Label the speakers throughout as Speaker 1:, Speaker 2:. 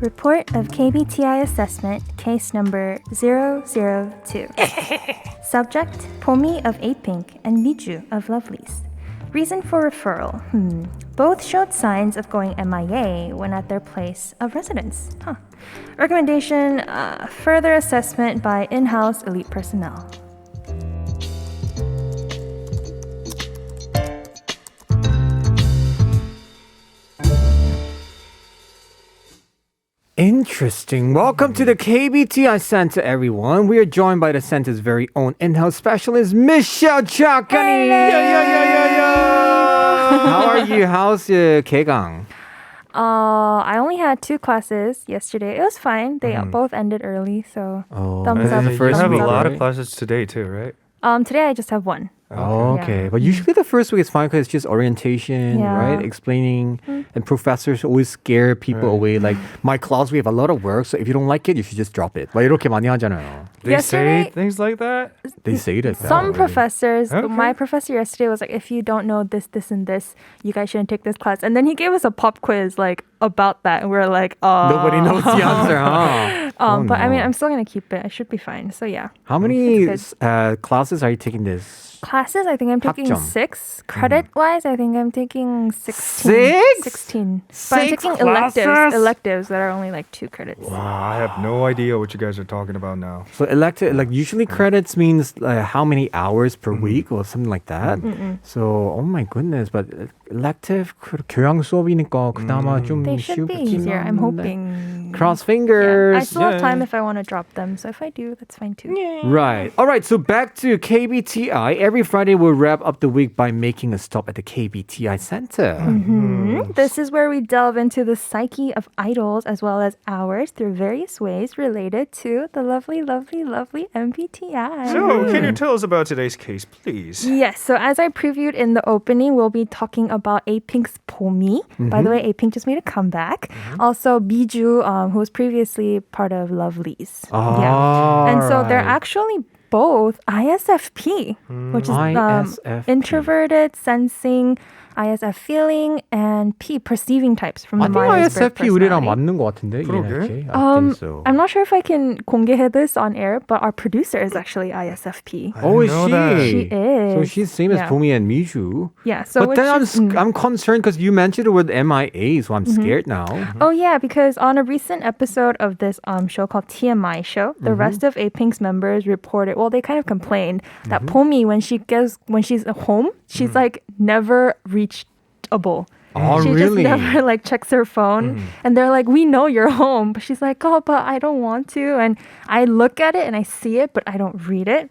Speaker 1: Report of KBTI assessment, case number 002. Subject, Pomi of A-Pink and Miju of Lovelies. Reason for referral. Both showed signs of going MIA when at their place of residence. Recommendation, further assessment by in-house elite personnel.
Speaker 2: Interesting. Welcome to the KBTI Center, everyone. We are joined by the center's very own in-house specialist, Michelle Chakani. How are you? How's your 개강?
Speaker 1: I only had 2 classes yesterday. It was fine. They both ended early, so thumbs up.
Speaker 2: The first
Speaker 3: you have
Speaker 2: week,
Speaker 3: a lot
Speaker 2: right?
Speaker 3: of classes today too, right?
Speaker 1: Today I just have 1.
Speaker 2: Oh, okay.
Speaker 1: Yeah.
Speaker 2: But usually the first week is fine because it's just orientation,
Speaker 1: Yeah.
Speaker 2: right? Explaining. And professors always scare people away. Like, my class, we have a lot of work, so if you don't like it, you should just drop it. 막 이렇게 많이 하잖아요.
Speaker 3: They
Speaker 1: Yesterday-
Speaker 3: say things like that?
Speaker 2: They say that.
Speaker 1: Some professors,
Speaker 3: Okay.
Speaker 1: my professor yesterday was like, if you don't know this, this, and this, you guys shouldn't take this class. And then he gave us a pop quiz like about that. And we were like,
Speaker 2: Nobody knows the answer, huh?
Speaker 1: But I
Speaker 2: no.
Speaker 1: mean, I'm still going to keep it. I should be fine. So yeah.
Speaker 2: How many
Speaker 1: It's
Speaker 2: classes are you taking this?
Speaker 1: Classes, I think I'm taking
Speaker 2: 학점.
Speaker 1: 6. Credit-wise, I think I'm taking 16.
Speaker 2: 6?
Speaker 1: 16. But I'm
Speaker 2: 6
Speaker 1: taking
Speaker 2: classes?
Speaker 1: electives that are only like 2 credits.
Speaker 3: Wow, I have no idea what you guys are talking about now.
Speaker 2: So elective, like usually credits means how many hours per week or something like that. So oh my goodness, but elective 교양 수업이니까 그나마 좀
Speaker 1: They should be
Speaker 2: 쉽긴
Speaker 1: easier, I'm
Speaker 2: 한데.
Speaker 1: hoping.
Speaker 2: Cross
Speaker 1: Yeah.
Speaker 2: fingers.
Speaker 1: I still have
Speaker 3: Yeah.
Speaker 1: time if I want to drop them. So if I do, that's fine too.
Speaker 2: Right. All right. So back to KBTI. Every Friday we'll wrap up the week by making a stop at the KBTI Center.
Speaker 1: This is where we delve into the psyche of idols as well as ours through various ways related to the lovely, lovely, lovely MBTI.
Speaker 3: So, can you tell us about today's case, please?
Speaker 1: Yes, so as I previewed in the opening, we'll be talking about A-Pink's Pomi. By the way, A-Pink just made a comeback. Also, Biju, who was previously part of Lovelies. And so they're actually both ISFP, which is
Speaker 2: ISFP.
Speaker 1: introverted, sensing, ISF feeling, and P perceiving types from the
Speaker 2: I think
Speaker 1: Myers-Briggs
Speaker 2: ISFP 우리랑
Speaker 1: personality.
Speaker 2: 맞는 것 같은데.
Speaker 3: 그러게.
Speaker 2: ENFJ? I think so.
Speaker 1: I'm not sure if I can 공개해 this on air, but our producer is actually ISFP.
Speaker 2: Oh, is
Speaker 3: know
Speaker 2: she?
Speaker 3: that.
Speaker 1: She is.
Speaker 2: So she's same as
Speaker 1: Yeah.
Speaker 2: Pomi and Miju.
Speaker 1: Yeah, so
Speaker 2: But then
Speaker 1: which is-
Speaker 2: I'm concerned because you mentioned the word MIA, so I'm scared now.
Speaker 1: Oh yeah, because on a recent episode of this show called TMI show, the rest of A-Pink's members reported, well, they kind of complained that Pomi, when she's home, she's like never reachable.
Speaker 2: Oh,
Speaker 1: She
Speaker 2: really?
Speaker 1: just never like checks her phone, and they're like, "We know you're home," but she's like, "Oh, but I don't want to." And I look at it and I see it, but I don't read it.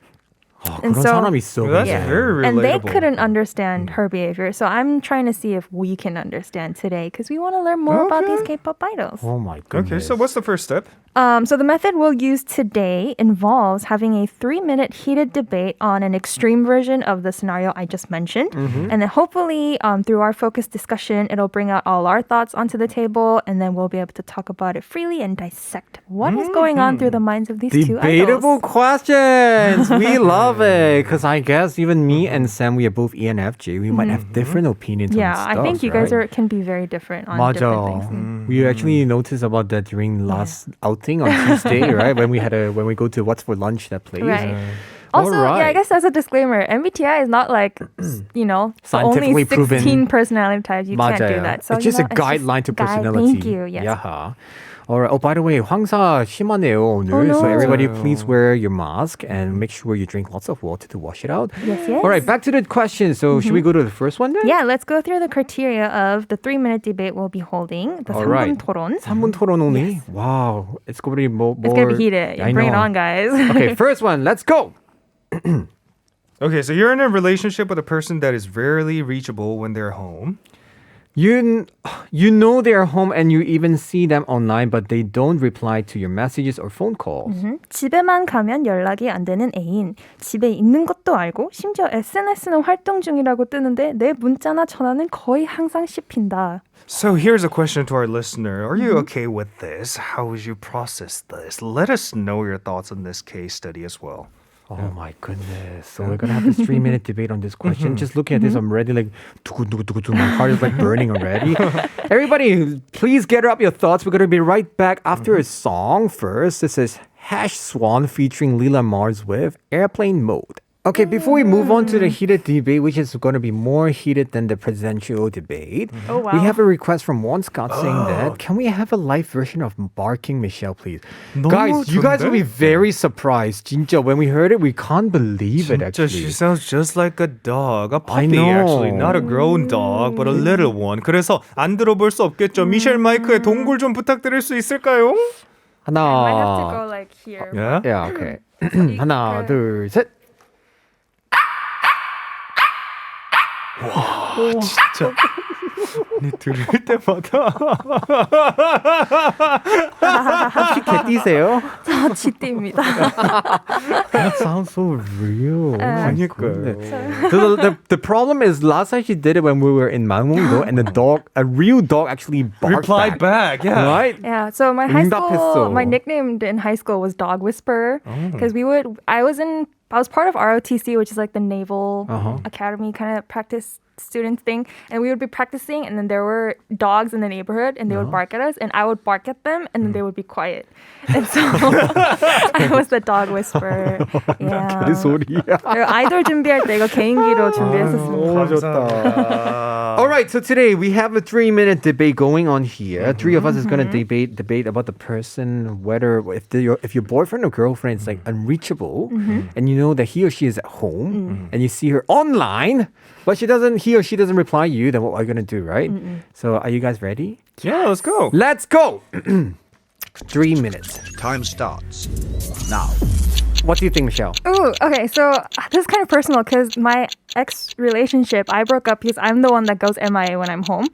Speaker 1: And
Speaker 2: 그런
Speaker 1: so-
Speaker 2: 사람 있어.
Speaker 3: Well, that's
Speaker 2: 근데.
Speaker 3: very relatable.
Speaker 1: And they couldn't understand her behavior. So I'm trying to see if we can understand today because we want to learn more about these K-pop idols.
Speaker 2: Oh my goodness.
Speaker 3: Okay, so what's the first step?
Speaker 1: So the method we'll use today involves having a 3-minute heated debate on an extreme version of the scenario I just mentioned. And then hopefully through our focused discussion, it'll bring out all our thoughts onto the table and then we'll be able to talk about it freely and dissect what is going on through the minds of these two
Speaker 2: Debatable
Speaker 1: idols.
Speaker 2: questions. We love it. Because I guess even me and Sam, we are both ENFJ. We might have different opinions
Speaker 1: Yeah,
Speaker 2: on
Speaker 1: I
Speaker 2: stuff,
Speaker 1: think you guys
Speaker 2: right?
Speaker 1: can be very different on
Speaker 2: 맞아.
Speaker 1: different things.
Speaker 2: We actually noticed about that during last outing on Tuesday, right? When we go to What's for Lunch, that place.
Speaker 1: Right. Also, yeah, I
Speaker 2: Alright.
Speaker 1: guess as a disclaimer, MBTI is not like, the
Speaker 2: Scientifically
Speaker 1: only 16
Speaker 2: proven.
Speaker 1: personality types. You can't do
Speaker 2: 맞아요.
Speaker 1: that. So,
Speaker 2: it's just a
Speaker 1: it's
Speaker 2: guideline to
Speaker 1: guide.
Speaker 2: personality.
Speaker 1: Thank you. Yes.
Speaker 2: Yeah. Alright. Oh, by the way, 황사 심하네요 오늘.
Speaker 1: Oh, no.
Speaker 2: So everybody, please wear your mask and make sure you drink lots of water to wash it out.
Speaker 1: Yes, yes.
Speaker 2: All right, back to the question. So should we go to the first one then?
Speaker 1: Yeah, let's go through the criteria of the 3-minute debate we'll be holding. The
Speaker 2: All
Speaker 1: 3분
Speaker 2: right.
Speaker 1: 토론.
Speaker 2: 3분 토론 only? Wow. It's going to be more.
Speaker 1: It's going to be heated.
Speaker 2: I
Speaker 1: Bring it
Speaker 2: know.
Speaker 1: on, guys.
Speaker 2: Okay, first one. Let's go.
Speaker 3: Okay, so you're in a relationship with a person that is rarely reachable when they're home.
Speaker 2: You know they're home and you even see them online, but they don't reply to your messages or phone calls.
Speaker 1: 집에만 가면 연락이 안 되는 애인. 집에 있는 것도 알고 심지어 SNS는 활동 중이라고 뜨는데 내 문자나 전화는 거의 항상 씹힌다.
Speaker 3: So here's a question to our listener. Are you okay with this? How would you process this? Let us know your thoughts on this case study as well.
Speaker 2: Oh my goodness. So we're going to have this 3-minute debate on this question. Just looking at this, I'm already like, my heart is like burning already. Everybody, please gather up your thoughts. We're going to be right back after a song first. This is Swan featuring Lila Mars with Airplane Mode. Okay, before we move on to the heated debate, which is going to be more heated than the presidential debate,
Speaker 1: Oh, wow.
Speaker 2: we have a request from one Scott saying that, can we have a live version of Barking Michelle, please? Guys, you guys will be very surprised. 진짜, when we heard it, we can't believe it,
Speaker 3: 진짜,
Speaker 2: actually.
Speaker 3: she sounds just like a dog. A
Speaker 2: I
Speaker 3: puppy,
Speaker 2: know.
Speaker 3: actually. Not a grown dog, but a little one. 그래서 안 들어볼 수 없겠죠. 미셸 마이크의 동굴 좀 부탁드릴 수 있을까요?
Speaker 1: I might have to
Speaker 2: 하나.
Speaker 1: go like here.
Speaker 3: Yeah?
Speaker 2: Yeah, okay. 하나, 둘, 셋.
Speaker 3: 진짜. 아니, 들을 때마다.
Speaker 2: 혹시 개띠세요?
Speaker 1: 저 쥐띠입니다.
Speaker 2: That sounds so real.
Speaker 3: 그러니까요.
Speaker 2: So the problem is last time she did it when we were in Mangwon and the dog, a real dog actually barked
Speaker 3: Replied back, yeah.
Speaker 2: Right?
Speaker 1: Yeah, so my high school,
Speaker 2: 응답했어.
Speaker 1: my nickname in high school was Dog Whisperer because I was part of ROTC, which is like the Naval Academy kind of practice student thing, and we would be practicing, and then there were dogs in the neighborhood, and they would bark at us, and I would bark at them, and then they would be quiet, and so I was the dog whisperer. Yeah.
Speaker 2: 개소리야.
Speaker 1: 아이돌 준비할 때 이거 개인기로 준비했었습니다.
Speaker 2: 좋다. All right, so today we have a 3-minute debate going on here. Three of us is going to debate about the person, whether if your boyfriend or girlfriend is like unreachable, and you know that he or she is at home, and you see her online, but he or she doesn't reply you, then what are you going to do, right? So are you guys ready?
Speaker 3: Yeah, let's go.
Speaker 2: Let's go! 3 minutes.
Speaker 4: Time starts now.
Speaker 2: What do you think, Michelle?
Speaker 1: Ooh, okay, so this is kind of personal because my ex-relationship, I broke up because I'm the one that goes MIA when I'm home.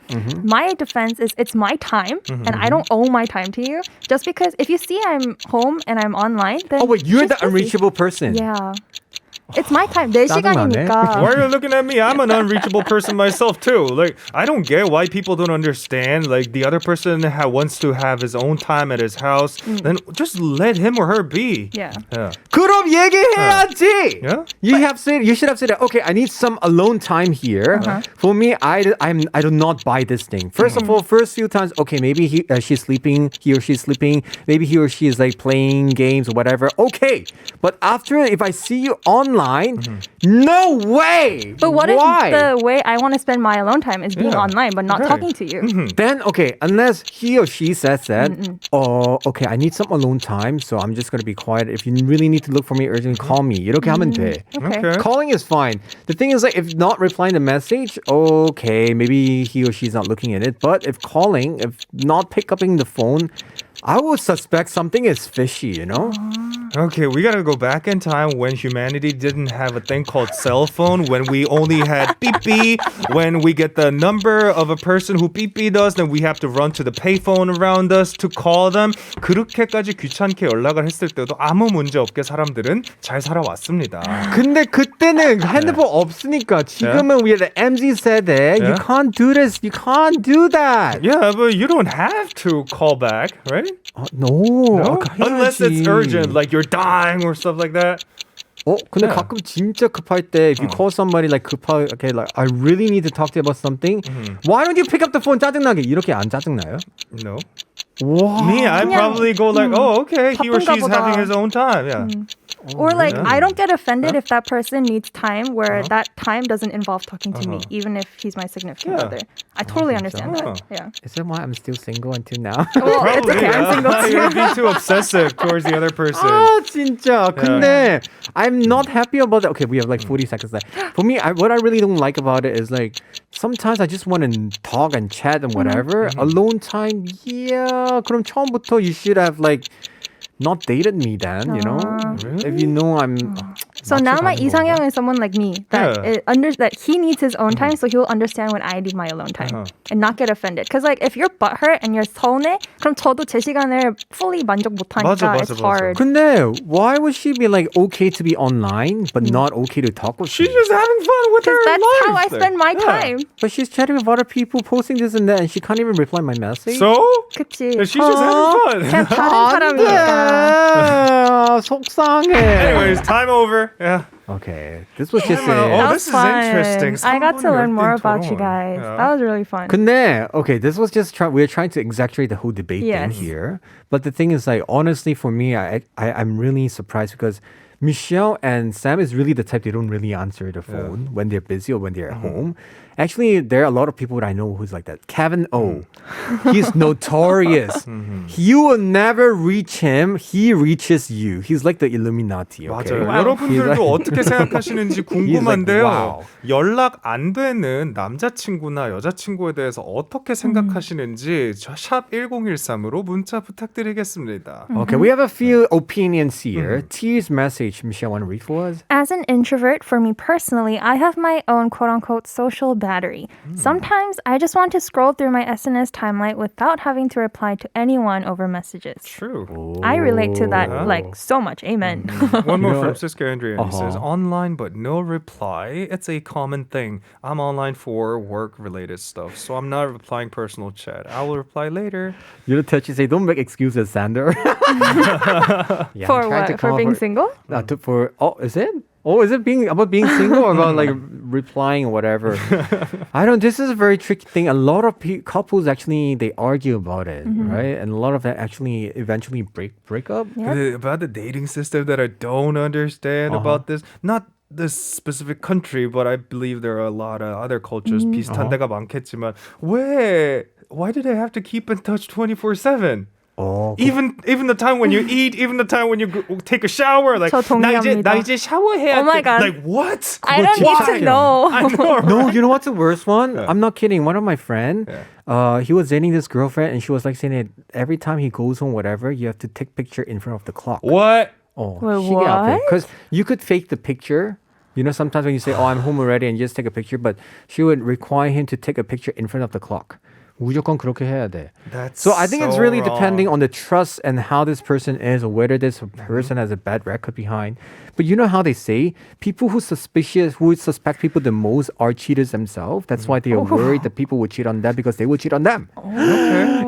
Speaker 1: My defense is it's my time, and I don't owe my time to you. Just because if you see I'm home and I'm online, then
Speaker 2: Oh, wait, you're
Speaker 1: she's
Speaker 2: the
Speaker 1: busy.
Speaker 2: unreachable person.
Speaker 1: Yeah. It's my time. 4시간이니까.
Speaker 3: Why are you looking at me? I'm an unreachable person myself too. Like, I don't get why people don't understand. Like, the other person wants to have his own time at his house. Then just let him or her be.
Speaker 1: Yeah.
Speaker 3: Yeah.
Speaker 2: 그럼 얘기해야지.
Speaker 3: Yeah?
Speaker 2: You should have said, okay, I need some alone time here. For me, I do not buy this thing. First of all, first few times, okay, maybe he or she's sleeping. Maybe he or she is like playing games or whatever. Okay, but after, if I see you online, no way.
Speaker 1: But what
Speaker 2: Why?
Speaker 1: if the way I want to spend my alone time is being online but not
Speaker 3: Right.
Speaker 1: talking to you?
Speaker 2: Then, okay, unless he or she says that, oh, okay, I need some alone time, so I'm just going to be quiet. If you really need to look for me urgently, call me. 이렇게 하면 돼.
Speaker 3: Okay.
Speaker 2: Calling is fine. The thing is, like, if not replying the message, okay, maybe he or she's not looking at it. But if calling, if not picking the phone, I would suspect something is fishy, you know?
Speaker 3: Okay, we gotta go back in time when humanity didn't have a thing called cell phone, when we only had beep beep. When we get the number of a person who beep beep us, then we have to run to the payphone around us to call them. 그렇게까지 귀찮게 연락을 했을 때도 아무 문제 없게 사람들은 잘 살아왔습니다.
Speaker 2: 근데 그때는 핸드폰 없으니까 지금은 we are the MZ 세대. You
Speaker 3: Yeah.
Speaker 2: can't do this. You can't do that.
Speaker 3: Yeah, but you don't have to call back, right?
Speaker 2: No.
Speaker 3: No?
Speaker 2: 아까
Speaker 3: Unless it's
Speaker 2: 해야지.
Speaker 3: urgent, like you're dying or stuff like that.
Speaker 2: 근데
Speaker 3: Yeah.
Speaker 2: 가끔 진짜 급할 때 if you call somebody like 급하게 like I really need to talk to you about something, why don't you pick up the phone? 짜증나게 이렇게 안 짜증나요?
Speaker 3: No.
Speaker 2: 와.
Speaker 3: Me, I'd
Speaker 1: 그냥,
Speaker 3: probably go like, oh, okay, he or
Speaker 1: 바쁜가
Speaker 3: she's
Speaker 1: 보다.
Speaker 3: having his own time. Yeah.
Speaker 1: Or like,
Speaker 3: yeah.
Speaker 1: I don't get offended if that person needs time where that time doesn't involve talking to me, even if he's my significant
Speaker 3: Yeah.
Speaker 1: other. I totally understand
Speaker 3: Oh.
Speaker 1: that. Yeah.
Speaker 2: Is that why I'm still single until now?
Speaker 1: Well, it's okay. I'm single
Speaker 3: You would
Speaker 1: too.
Speaker 3: be too obsessive towards the other person.
Speaker 2: 아 진짜. 근데 I'm not happy about that. Okay, we have like 40 seconds left. For me, what I really don't like about it is like sometimes I just want to talk and chat and whatever. Alone time, yeah. 그럼 처음부터 you should have like not dated me then, you know? If you know I'm
Speaker 1: So now my 이상형 is someone like me that
Speaker 3: Yeah.
Speaker 1: that he needs his own time, so he'll understand when I need my alone time and not get offended. Because like if you're butthurt and you're 서운해, 그럼 저도 제 시간을 fully 만족 못하니까 it's hard.
Speaker 2: 근데 why would she be like okay to be online but not okay to talk with
Speaker 3: She's
Speaker 2: me?
Speaker 3: just having fun with her
Speaker 1: Because that's
Speaker 3: life.
Speaker 1: how I spend my time.
Speaker 2: But she's chatting with other people, posting this and that, and she can't even reply my message.
Speaker 3: So?
Speaker 1: 그치.
Speaker 3: She's just having fun.
Speaker 1: 그냥 다른 사람이니까.
Speaker 2: 안 돼. 속상해.
Speaker 3: Anyways, time over. Yeah.
Speaker 2: Okay, this was just
Speaker 3: Oh,
Speaker 2: a.
Speaker 1: That
Speaker 3: this
Speaker 1: was
Speaker 3: is
Speaker 1: fun.
Speaker 3: interesting.
Speaker 1: I got to learn more about you
Speaker 3: 토론.
Speaker 1: guys.
Speaker 3: Yeah.
Speaker 1: That was really fun.
Speaker 2: 근데 okay, this was just we're trying to exaggerate the whole debate thing
Speaker 1: Yes.
Speaker 2: here. But the thing is, like, honestly, for me, I'm really surprised because Michelle and Sam is really the type they don't really answer the phone when they're busy or when they're at home. Actually, there are a lot of people that I know who's like that. Kevin O, he's notorious. You will never reach him. He reaches you. He's like the Illuminati. Okay?
Speaker 3: 맞아요. 여러분들도 어떻게 생각하시는지 궁금한데요.
Speaker 2: wow.
Speaker 3: 연락 안 되는 남자친구나 여자친구에 대해서 어떻게 생각하시는지 샵 1013으로 문자 부탁드리겠습니다.
Speaker 2: Okay, we have a few opinions here. T's message, Michelle, want to read for us?
Speaker 1: As an introvert, for me personally, I have my own quote-unquote social battery. Sometimes I just want to scroll through my SNS timeline without having to reply to anyone over messages.
Speaker 3: True.
Speaker 1: I relate to that like so much. Amen.
Speaker 3: One more
Speaker 2: know
Speaker 3: from
Speaker 2: what?
Speaker 3: Siska Andrea. He says, online but no reply. It's a common thing. I'm online for work-related stuff, so I'm not replying personal chat. I will reply later.
Speaker 2: You know, Touchy say, don't make excuses, Sander. Yeah,
Speaker 1: For
Speaker 2: I'm trying to
Speaker 1: what? For
Speaker 2: call
Speaker 1: being single?
Speaker 2: Is it? Oh, is it being about being single or about like replying or whatever? I don't. This is a very tricky thing. A lot of couples actually they argue about it, right? And a lot of that actually eventually break up.
Speaker 3: About the dating system that I don't understand about this. Not this specific country, but I believe there are a lot of other cultures 비슷한 데가 많겠지만 why do they have to keep in touch 24/7?
Speaker 2: Oh,
Speaker 3: Even the time when you eat, even the time when you take a shower, like
Speaker 1: 저 동의합니다.
Speaker 3: 나 이제 샤워해야
Speaker 1: Oh my
Speaker 3: 돼.
Speaker 1: God.
Speaker 3: Like what?
Speaker 1: I don't
Speaker 3: Why?
Speaker 1: need to know.
Speaker 3: I know.
Speaker 2: no, you know what's the worst one? I'm not kidding. One of my friend, he was dating this girlfriend, and she was like saying that every time he goes home, whatever, you have to take picture in front of the clock.
Speaker 3: What?
Speaker 2: Oh,
Speaker 1: Wait, what?
Speaker 2: Because you could fake the picture. You know, sometimes when you say, "Oh, I'm home already," and you just take a picture, but she would require him to take a picture in front of the clock. 무조건 그렇게 해야 돼.
Speaker 3: That's
Speaker 2: So I think it's really
Speaker 3: wrong.
Speaker 2: depending on the trust and how this person is or whether this person has a bad record behind. But you know how they say people who suspect people the most are cheaters themselves. That's why they are worried that people will cheat on them because they will cheat on them.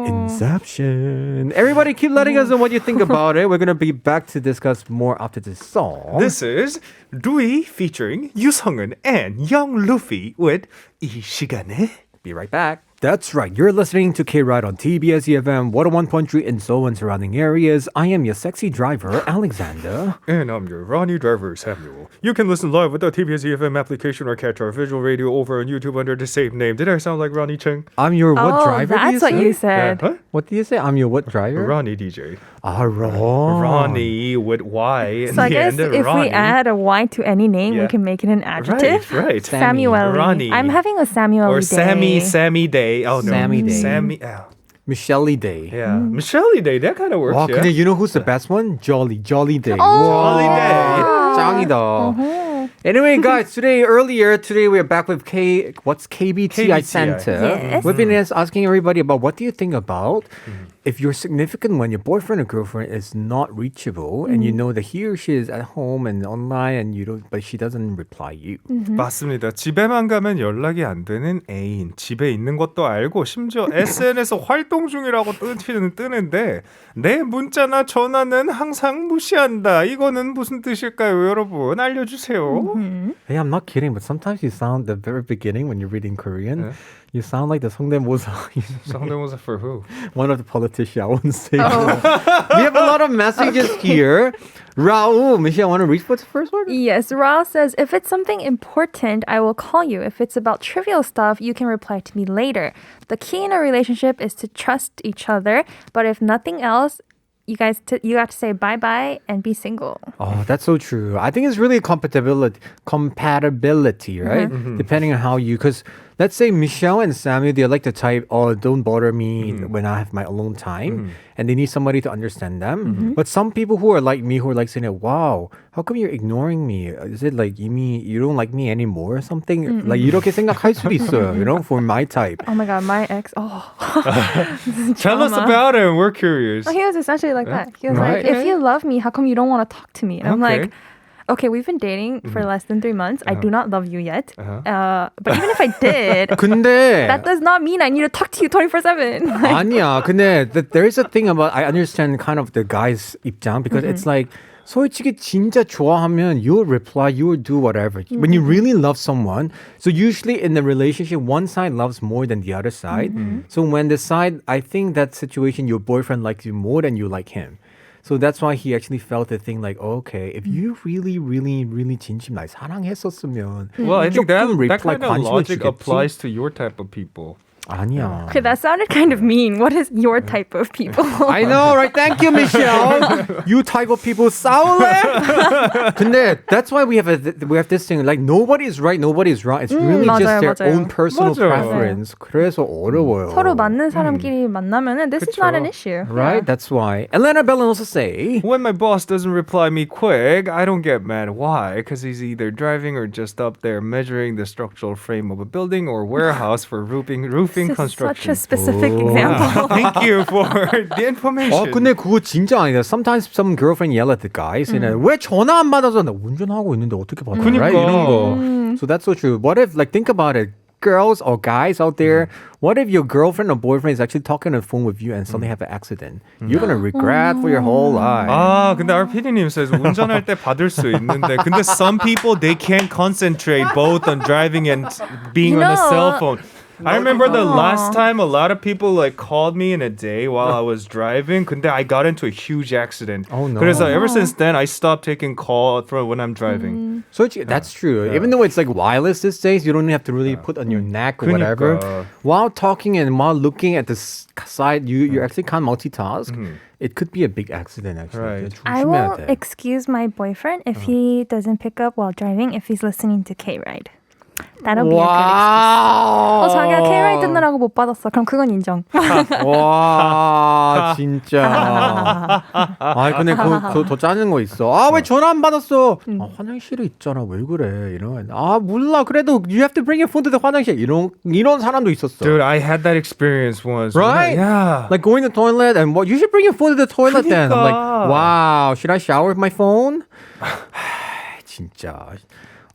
Speaker 2: Inception. Everybody keep letting us know what you think about it. We're going to be back to discuss more after this song.
Speaker 3: This is Dewey featuring 유성은 and Young Luffy with 이 시간에.
Speaker 2: Be right back. That's right. You're listening to Kride on TBS EFM 101.3 in Seoul and surrounding areas. I am your sexy driver, Alexander.
Speaker 3: And I'm your Ronnie driver, Samuel. You can listen live with the TBS EFM application or catch our visual radio over on YouTube under the same name. Did I sound like Ronnie Cheng?
Speaker 2: I'm your what
Speaker 1: Oh,
Speaker 2: driver?
Speaker 1: that's what you said.
Speaker 3: Huh?
Speaker 2: What do you say? I'm your what driver?
Speaker 3: Ronnie DJ.
Speaker 2: Ronnie.
Speaker 3: Ronnie with Y in
Speaker 1: So I
Speaker 3: the
Speaker 1: guess
Speaker 3: end.
Speaker 1: if
Speaker 3: Ronnie.
Speaker 1: we add a Y to any name,
Speaker 3: Yeah.
Speaker 1: we can make it an adjective.
Speaker 3: Right.
Speaker 1: Samuel.
Speaker 3: Ronnie.
Speaker 1: I'm having a Samuel
Speaker 3: Or
Speaker 1: day.
Speaker 3: Sammy Day. Oh no.
Speaker 2: Sammy Day.
Speaker 3: Sammy.
Speaker 2: Michelle Day.
Speaker 3: Yeah. Michelle Day. That kind of works.
Speaker 2: Wow,
Speaker 3: yeah.
Speaker 2: 근데 you know who's the best one? Jolly Day.
Speaker 3: Jolly Day.
Speaker 2: 짱이다. Anyway, guys, today we're back with what's KBTI
Speaker 3: KBTI.
Speaker 2: Center.
Speaker 1: Yes.
Speaker 2: We've been asking everybody about what do you think about if your significant one, your boyfriend or girlfriend is not reachable and you know that he or she is at home and online and you don't, but she doesn't reply you.
Speaker 3: 맞습니다. 집에만 가면 연락이 안 되는 애인. 집에 있는 것도 알고 심지어 SNS 활동 중이라고 뜨는데 내 문자나 전화는 항상 무시한다. 이거는 무슨 뜻일까요, 여러분? 알려주세요.
Speaker 2: Hey, I'm not kidding, but sometimes you sound the very beginning when you're reading Korean, you sound like the 성대모사.
Speaker 3: 성대모사 for who?
Speaker 2: One of the politicians, I won't say. We have a lot of messages here. Raul, Michelle, want to read what's the first one?
Speaker 1: Yes, Ra says, if it's something important, I will call you. If it's about trivial stuff, you can reply to me later. The key in a relationship is to trust each other, but if nothing else, you have to say bye-bye and be single.
Speaker 2: Oh, that's so true. I think it's really compatibility, right? Depending on how you, because let's say Michelle and Samuel, they're like the type, oh, don't bother me when I have my alone time. And they need somebody to understand them. But some people who are like me, who are like saying, wow, how come you're ignoring me? Is it like you don't like me anymore or something? Like 이렇게 생각할 수도 있어요, you know, for my type.
Speaker 1: Oh my God, my ex,
Speaker 3: Tell us about him. We're curious.
Speaker 1: he was essentially like that. He was
Speaker 2: Right.
Speaker 1: like, if you love me, how come you don't want to talk to me? And I'm
Speaker 3: Okay.
Speaker 1: like, okay, we've been dating for less than 3 months. I do not love you yet. But even if I did,
Speaker 2: 근데
Speaker 1: that does not mean I need to talk to you 24/7.
Speaker 2: 아니야. 근데 there is a thing about I understand kind of the guy's 입장 because it's like 솔직히 진짜 좋아하면 you will reply, you will do whatever. When you really love someone, so usually in the relationship, one side loves more than the other side. So when the side, I think that situation, your boyfriend likes you more than you like him. So that's why he actually felt the thing like, okay, if you really, really, really 진심 날 사랑했었으면
Speaker 3: Well, I think that
Speaker 2: reply
Speaker 3: kind of
Speaker 2: 관심을
Speaker 3: logic
Speaker 2: 주겠지?
Speaker 3: applies to your type of people.
Speaker 2: 아니야.
Speaker 1: Okay, that sounded kind of mean. What is your type of people?
Speaker 2: I know, right? Thank you, Michelle. You type of people 싸울래? 근데 that's why we have this thing like nobody is right, nobody is wrong. It's really just
Speaker 1: 맞아요,
Speaker 2: their
Speaker 1: 맞아요.
Speaker 2: own personal
Speaker 3: 맞아요.
Speaker 2: preference. 그래서 어려워요.
Speaker 1: 서로 맞는 사람끼리 만나면은 this is not an
Speaker 3: 그쵸.
Speaker 1: issue.
Speaker 2: Right? That's why. Elena Bellin also say,
Speaker 3: When my boss doesn't reply me quick, I don't get mad. Why? Because he's either driving or just up there measuring the structural frame of a building or warehouse for roofing
Speaker 1: This is
Speaker 3: construction.
Speaker 1: such a specific example.
Speaker 3: Thank you for the information.
Speaker 2: 근데 그거 진짜 아니다. Sometimes some girlfriend yell at the guy saying, 왜 전화 안 받아서 나 운전하고 있는데 어떻게 받아?
Speaker 3: 그니까.
Speaker 2: Right? 이런 거. So that's so true. What if, like, think about it. Girls or guys out there, what if your girlfriend or boyfriend is actually talking on the phone with you and suddenly have an accident? You're gonna regret for your whole life.
Speaker 3: 근데 our PD님 says 운전할 때 받을 수 있는데 근데 some people they can't concentrate both on driving and being on a cell phone. I remember the last time a lot of people like called me in a day while I was driving. 근데 I got into a huge accident.
Speaker 2: Oh, no.
Speaker 3: 그래서 ever since then I stopped taking calls for when I'm driving.
Speaker 2: So that's true. Even though it's like wireless these days, you don't have to really put on your neck or whatever.
Speaker 3: 그니까.
Speaker 2: While talking and while looking at the side, you actually can't multitask. It could be a big accident actually.
Speaker 3: Right.
Speaker 1: I
Speaker 2: 조심해야
Speaker 1: will
Speaker 2: 돼.
Speaker 1: excuse my boyfriend if he doesn't pick up while driving if he's listening to K-Ride. That'll be a good excuse. 자기가 K-Ride 듣느라고 못 받았어. 그럼 그건 인정.
Speaker 2: 와 진짜. 근데 그거 더 짜는 거 있어. 왜 전화 안 받았어? 화장실에 있잖아. 왜 그래? 이런. 몰라. 그래도 you have to bring your phone to the 화장실. 이런 사람도 있었어.
Speaker 3: Dude, I had that experience once.
Speaker 2: Right?
Speaker 3: Yeah.
Speaker 2: Like going to the toilet and you should bring your phone to the toilet then. I'm like,
Speaker 3: 그러니까.
Speaker 2: wow, should I shower with my phone? 진짜.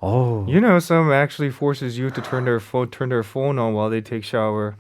Speaker 2: Oh.
Speaker 3: You know, some actually forces you to turn their phone on while they take shower.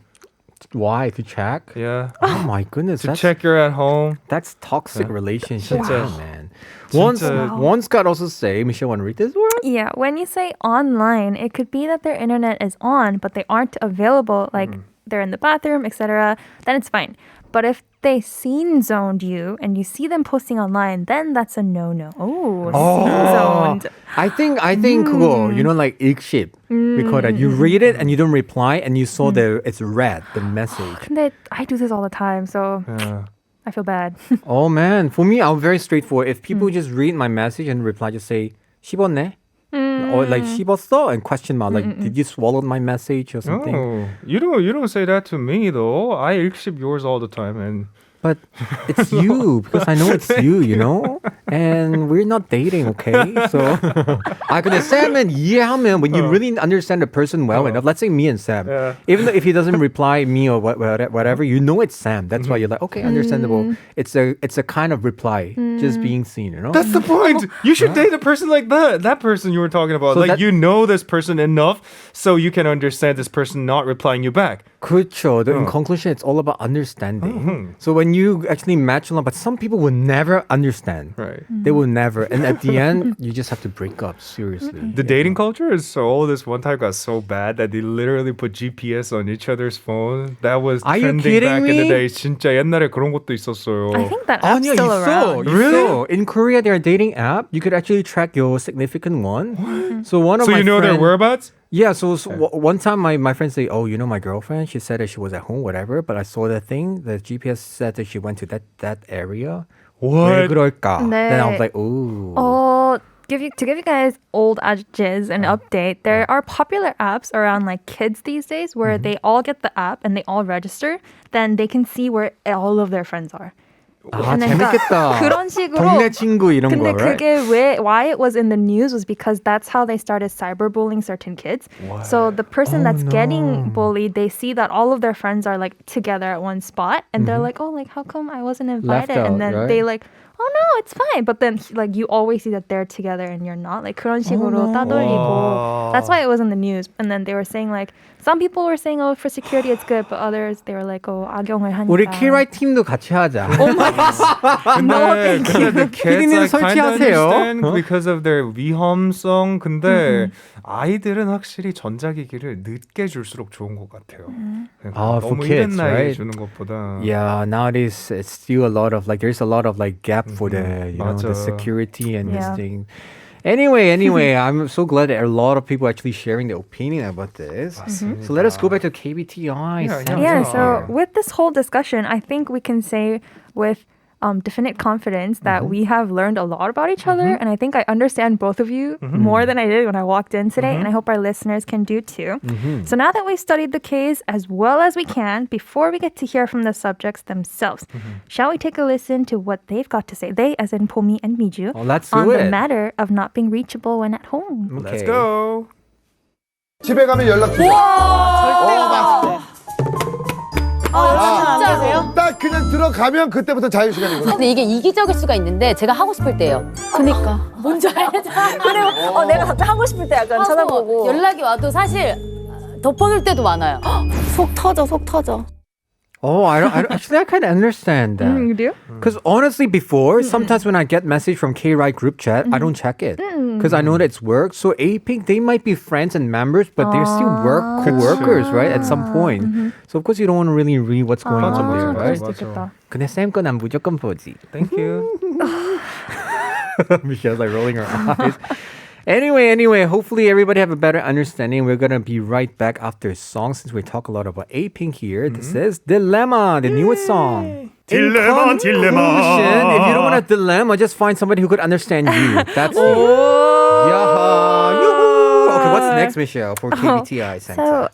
Speaker 2: Why? To check?
Speaker 3: Yeah.
Speaker 2: Oh my goodness.
Speaker 3: To check you're at home.
Speaker 2: That's toxic relationship,
Speaker 3: 진짜.
Speaker 2: man.
Speaker 3: 진짜.
Speaker 2: Once got also say, Michelle, want to read this word?
Speaker 1: Yeah, when you say online, it could be that their internet is on, but they aren't available, like they're in the bathroom, etc. Then it's fine. But if they scene zoned you and you see them posting online, then that's a no-no. Scene zoned.
Speaker 2: I think 그거, you know, like 읽씹. We call that. You read it and you don't reply and you saw it's read, the message.
Speaker 1: 근데 I do this all the time, so
Speaker 3: Yeah.
Speaker 1: I feel bad.
Speaker 2: Oh man, for me, I'm very straightforward. If people just read my message and reply, just say 씹었네. Or like 씹었어 and question mark, like did you swallow my message or something?
Speaker 3: Oh, you don't say that to me though. I 읽씹 yours all the time, and
Speaker 2: But it's you because I know it's you, you know? And we're not dating, okay? So 근데 Sam은 이해하면 when you really understand the person well enough, let's say me and Sam, even though if he doesn't reply me or whatever, you know it's Sam. That's why you're like, okay, understandable. It's a kind of reply, just being seen, you know?
Speaker 3: that's the point. You should date a person like that. That person you were talking about.
Speaker 2: So
Speaker 3: like
Speaker 2: that-
Speaker 3: you know this person enough so you can understand this person not replying you back.
Speaker 2: 그렇죠. In conclusion, it's all about understanding. So when you actually match along, but some people will never understand.
Speaker 3: Right.
Speaker 2: They will never. And at the end, you just have to break up, seriously.
Speaker 3: The dating culture is so. This one time got so bad that they literally put GPS on each other's phone. That was
Speaker 2: Are you
Speaker 3: trending
Speaker 2: kidding
Speaker 3: back in the
Speaker 2: me?
Speaker 3: day. 진짜 옛날에 그런 것도 있었어요.
Speaker 1: I think that app's
Speaker 2: 아니야,
Speaker 1: still
Speaker 2: 있어.
Speaker 1: around.
Speaker 2: Really? In Korea, there are dating app. You could actually track your significant one. So one of
Speaker 3: So
Speaker 2: my
Speaker 3: you know their
Speaker 2: friend-
Speaker 3: whereabouts?
Speaker 2: Yeah, so one time my friend say, oh, you know my girlfriend? She said that she was at home, whatever, but I saw that thing. The GPS said that she went to that area. 왜
Speaker 3: What?
Speaker 2: 그럴까?
Speaker 1: 네.
Speaker 2: Then I was like, ooh.
Speaker 1: To give you guys old ages an update, there are popular apps around like kids these days where they all get the app and they all register. Then they can see where all of their friends are.
Speaker 2: 재밌겠다.
Speaker 1: 그런 식으로.
Speaker 2: 동네 친구 이런
Speaker 1: 근데
Speaker 2: 거, right?
Speaker 1: 그게 why it was in the news was because that's how they started cyberbullying certain kids. So the person that's getting bullied, they see that all of their friends are like together at one spot, and they're like, oh, like how come I wasn't invited?
Speaker 2: out,
Speaker 1: And then
Speaker 2: right?
Speaker 1: they like, oh no, it's fine. But then like you always see that they're together and you're not. Like 그런 식으로 따돌리고. That's why it was in the news. And then they were saying like some people were saying, oh, for security it's good, but others they were like, oh, 악용을 하니까.
Speaker 2: 우리 Kride 팀도 같이 하자.
Speaker 1: Oh my
Speaker 3: 근데 the kids
Speaker 2: 피디님
Speaker 3: I kind of
Speaker 2: 설치하세요.
Speaker 3: understand because of their 위험성. 근데 아이들은 확실히 전자기기를 늦게 줄수록 좋은 것 같아요.
Speaker 2: for
Speaker 3: 너무
Speaker 2: kids,
Speaker 3: 이른 나이에
Speaker 2: right?
Speaker 3: 주는 것보다.
Speaker 2: Yeah, nowadays it's still a lot of like there's a lot of like gap for the the
Speaker 3: 맞아.
Speaker 2: security and this
Speaker 1: Yeah.
Speaker 2: thing. Anyway, I'm so glad that a lot of people actually sharing their opinion about this. So let us go back to KBTI.
Speaker 1: Yeah, so with this whole discussion, I think we can say with definite confidence that we have learned a lot about each other. And I think I understand both of you more than I did when I walked in today. And I hope our listeners can do too. So now that we've studied the case as well as we can, before we get to hear from the subjects themselves, shall we take a listen to what they've got to say? They, as in Pomi and Miju,
Speaker 2: let's do
Speaker 1: on the
Speaker 2: it.
Speaker 1: matter of not being reachable when at home.
Speaker 3: Let's go.
Speaker 5: 집에 가면 연락 주세요.
Speaker 6: 진짜세요?
Speaker 5: 딱 그냥 들어가면 그때부터 자유시간이거든요.
Speaker 6: 근데 이게 이기적일 수가 있는데 제가 하고 싶을 때예요. 그니까. 뭔지 알죠? 그리고 내가 갑자기 하고 싶을 때 약간 쳐다보고 연락이 와도 사실 덮어놓을 때도 많아요. 속 터져.
Speaker 2: Oh, actually, I kind of understand that.
Speaker 1: You do?
Speaker 2: Because honestly, before, sometimes when I get message from Kride group chat, I don't check it. Because I know that it's work. So A-Pink, they might be friends and members, but they're still co-workers, right? At some point. So of course, you don't want to really read what's going on there,
Speaker 1: 그럴
Speaker 2: right?
Speaker 1: 수도 있겠다.
Speaker 2: 근데 쌤 건 난 무조건 보지.
Speaker 3: Thank you.
Speaker 2: Michelle's like rolling her eyes. Anyway, hopefully everybody have a better understanding. We're gonna be right back after a song since we talk a lot about A-Pink here. This is Dilemma, the newest song.
Speaker 3: Dilemma.
Speaker 2: If you don't want a dilemma, just find somebody who could understand you. That's it. Yaha, yoo-hoo. Okay, what's next, Michelle, for KBTI Center?
Speaker 1: So,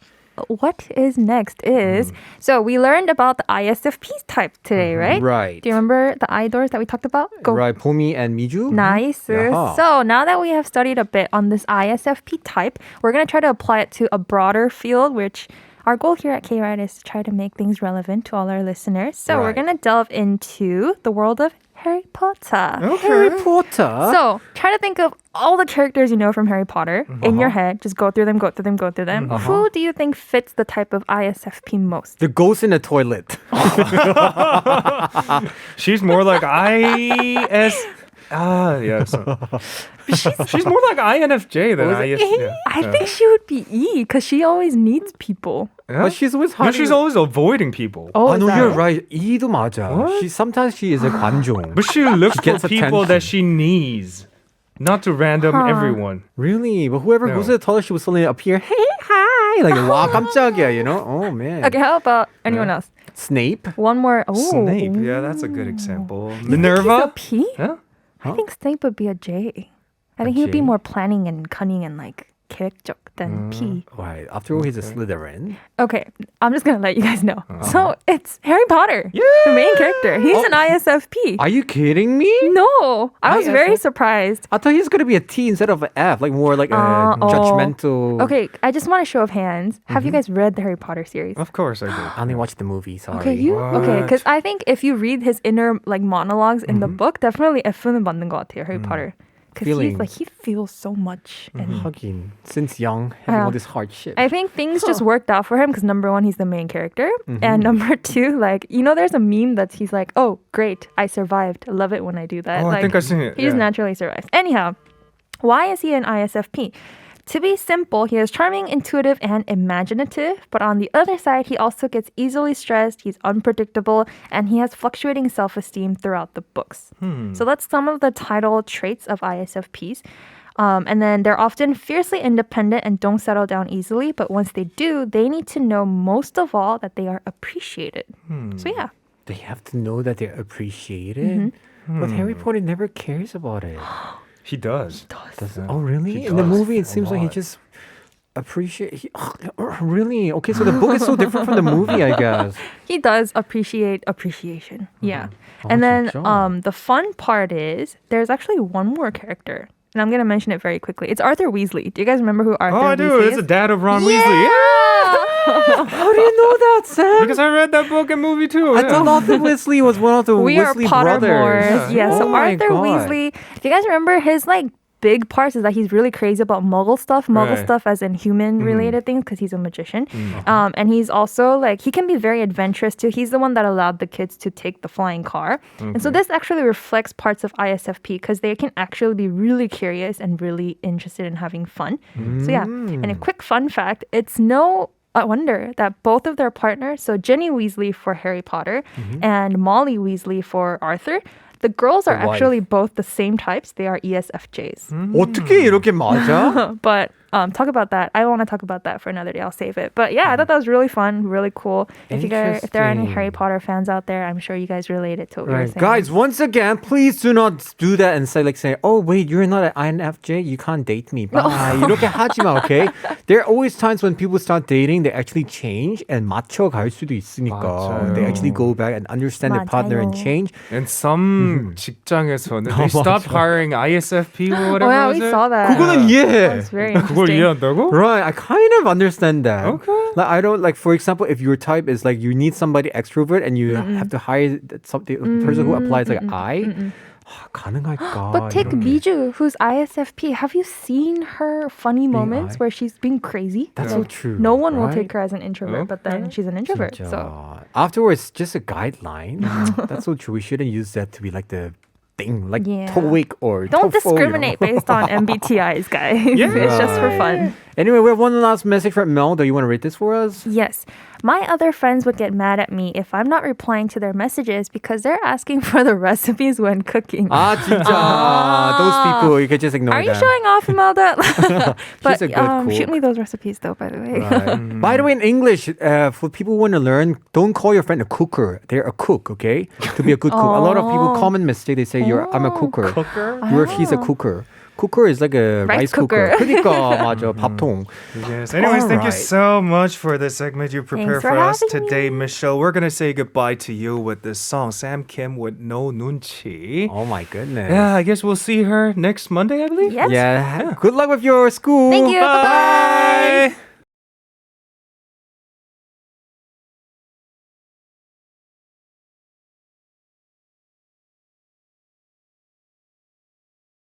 Speaker 1: what is next is, so we learned about the ISFP type today, right?
Speaker 2: Right.
Speaker 1: Do you remember the idols that we talked about? Go.
Speaker 2: Right, Pomi and Miju?
Speaker 1: Nice.
Speaker 2: Yaha.
Speaker 1: So now that we have studied a bit on this ISFP type, we're going to try to apply it to a broader field, which our goal here at Kride is to try to make things relevant to all our listeners. So we're
Speaker 2: Right.
Speaker 1: going to delve into the world of Harry Potter.
Speaker 2: Harry Potter?
Speaker 1: So try to think of all the characters you know from Harry Potter in your head. Just go through them. Who do you think fits the type of ISFP most?
Speaker 2: The ghost in the toilet.
Speaker 3: She's more like yes. She's more like INFJ than IS. Yeah.
Speaker 1: I think she would be E because she always needs people.
Speaker 2: But she's always
Speaker 3: No,
Speaker 2: hiding.
Speaker 3: she's always avoiding people.
Speaker 1: Oh, is
Speaker 2: no,
Speaker 1: that
Speaker 2: you're
Speaker 1: it?
Speaker 2: right. 이도 맞아. Sometimes she is a 관종.
Speaker 3: But she looks
Speaker 2: She
Speaker 3: for
Speaker 2: gets
Speaker 3: people
Speaker 2: attention.
Speaker 3: that she needs, not to random everyone.
Speaker 2: Really? But whoever goes to the toilet, she will suddenly appear. Hey, hi! Like, 와, 깜짝이야, you know? Oh, man.
Speaker 1: Okay, how about anyone else?
Speaker 2: Snape?
Speaker 1: One more. Oh.
Speaker 3: Snape, yeah, that's a good example.
Speaker 1: He's
Speaker 3: Minerva,
Speaker 1: a P?
Speaker 3: yeah.
Speaker 1: I think Snape would be a J. I think he would be more planning and cunning and like 계획적 than P.
Speaker 2: Right. After all, he's a Slytherin.
Speaker 1: Okay, I'm just gonna let you guys know. So it's Harry Potter, the main character. He's an ISFP.
Speaker 2: Are you kidding me?
Speaker 1: No, I was very
Speaker 2: ISF?
Speaker 1: surprised.
Speaker 2: I thought he was going to be a T instead of an F, like more like a judgmental.
Speaker 1: Okay, I just want a show of hands. Have you guys read the Harry Potter series?
Speaker 3: Of course I did.
Speaker 2: I only watched the movie, sorry.
Speaker 1: Okay, okay, because I think if you read his inner like monologues in the book, definitely F는 맞는 것 같아요, Harry Potter. Because
Speaker 2: Feeling.
Speaker 1: he feels so much. And
Speaker 2: Hugging. Since young, having all this hardship.
Speaker 1: I think things just worked out for him because number one, he's the main character. And number two, like, you know, there's a meme that he's like, oh, great, I survived. I love it when I do that.
Speaker 3: Oh,
Speaker 1: like,
Speaker 3: I think I've seen it.
Speaker 1: He just naturally survives. Anyhow, why is he an ISFP? To be simple, he is charming, intuitive, and imaginative. But on the other side, he also gets easily stressed, he's unpredictable, and he has fluctuating self-esteem throughout the books. So that's some of the title traits of ISFPs. And then they're often fiercely independent and don't settle down easily. But once they do, they need to know most of all that they are appreciated. So yeah.
Speaker 2: They have to know that they're appreciated. But Harry Potter never cares about it.
Speaker 3: He does.
Speaker 2: Oh, really?
Speaker 3: He
Speaker 2: In the
Speaker 3: does
Speaker 2: movie,
Speaker 3: a
Speaker 2: it seems like he
Speaker 3: lot.
Speaker 2: just appreciate. Really? Okay, so the book is so different from the movie, I guess.
Speaker 1: He does appreciate appreciation. Yeah. And then
Speaker 2: 진짜?
Speaker 1: the fun part is there's actually one more character. And I'm going to mention it very quickly. It's Arthur Weasley. Do you guys remember who Arthur
Speaker 3: Oh, I do.
Speaker 1: Weasley
Speaker 3: It's the
Speaker 1: is?
Speaker 3: dad of Ron Weasley. Yeah.
Speaker 2: How do you know that, Sam?
Speaker 3: Because I read that book and movie too.
Speaker 2: I thought Arthur Weasley was one of the
Speaker 1: We are
Speaker 2: Weasley
Speaker 1: Pottermores.
Speaker 2: brothers.
Speaker 1: Yeah, so
Speaker 2: Oh my
Speaker 1: Arthur
Speaker 2: God.
Speaker 1: Weasley, do you guys remember his like big parts is that he's really crazy about Muggle stuff. Muggle
Speaker 3: Right.
Speaker 1: stuff as in human related things because he's a magician. And he's also like, he can be very adventurous too. He's the one that allowed the kids to take the flying car. And so this actually reflects parts of ISFP because they can actually be really curious and really interested in having fun. So yeah, and a quick fun fact, it's no wonder that both of their partners, so Ginny Weasley for Harry Potter and Molly Weasley for Arthur, the girls are
Speaker 2: wife.
Speaker 1: actually both the same types. They are ESFJs.
Speaker 2: 어떻게 이렇게 맞아?
Speaker 1: But talk about that. I want to talk about that for another day. I'll save it. But yeah, I thought that was really fun, really cool. If there are any
Speaker 2: Interesting.
Speaker 1: Harry Potter fans out there, I'm sure you guys related to what we were
Speaker 2: Right.
Speaker 1: saying.
Speaker 2: Guys, once again, please do not do that and say, oh, wait, you're not an INFJ, you can't date me. Bye. 이렇게 하지 마, okay? There are always times when people start dating, they actually change and 맞춰갈 수도 있으니까.
Speaker 3: 맞아요.
Speaker 2: They actually go back and understand their partner and
Speaker 1: 맞아요.
Speaker 2: change.
Speaker 3: And some 직장에서는 they stopped hiring ISFP or whatever.
Speaker 1: Oh yeah,
Speaker 3: was
Speaker 1: we
Speaker 3: it?
Speaker 1: saw that.
Speaker 2: 그거는 이해해.
Speaker 1: That's very
Speaker 3: 그걸
Speaker 1: interesting.
Speaker 3: 이해한다고?
Speaker 2: Right, I kind of understand that.
Speaker 3: Okay.
Speaker 2: Like I don't like, for example, if your type is like you need somebody extrovert and you have to hire something a person who applies like I. 가능할까?
Speaker 1: But take
Speaker 2: 이렇게.
Speaker 1: Biju, who's ISFP. Have you seen her funny moments
Speaker 2: I?
Speaker 1: where she's being crazy?
Speaker 2: That's so true.
Speaker 1: No one will
Speaker 2: right?
Speaker 1: take her as an introvert, but then she's an introvert.
Speaker 2: 진짜.
Speaker 1: So
Speaker 2: Afterwards, just a guideline. That's so true. We shouldn't use that to be like the thing, like
Speaker 1: Yeah.
Speaker 2: TOEIC or
Speaker 1: don't
Speaker 2: TOEFL,
Speaker 1: discriminate based on MBTIs, guys. It's just for fun.
Speaker 2: Anyway, we have one last message from Mel. Do you want to read this for us?
Speaker 1: Yes. My other friends would get mad at me if I'm not replying to their messages because they're asking for the recipes when cooking.
Speaker 2: 진짜. Those people, you can just ignore
Speaker 1: Are you
Speaker 2: them.
Speaker 1: showing off, Imelda? But
Speaker 2: She's a good
Speaker 1: shoot
Speaker 2: cook.
Speaker 1: me those recipes though, by the way.
Speaker 2: Right. By the way, in English, for people who want to learn, don't call your friend a cooker. They're a cook, okay? To be a good cook. A lot of people, common mistake, they say, I'm a cooker. He's a cooker. Cooker is like a rice cooker. 그러니까 맞아, 밥통.
Speaker 3: Yes. Anyways, thank you
Speaker 2: Alright.
Speaker 3: so much for the segment you prepared
Speaker 1: Thanks for
Speaker 3: for us
Speaker 1: having
Speaker 3: today, Michelle. We're gonna say goodbye to you with this song, Sam Kim with No Nunchi.
Speaker 2: Oh my goodness.
Speaker 3: Yeah, I guess we'll see her next Monday, I believe.
Speaker 1: Yes.
Speaker 2: Yeah. Good luck with your school.
Speaker 1: Thank you.
Speaker 3: Bye.
Speaker 1: Bye-bye.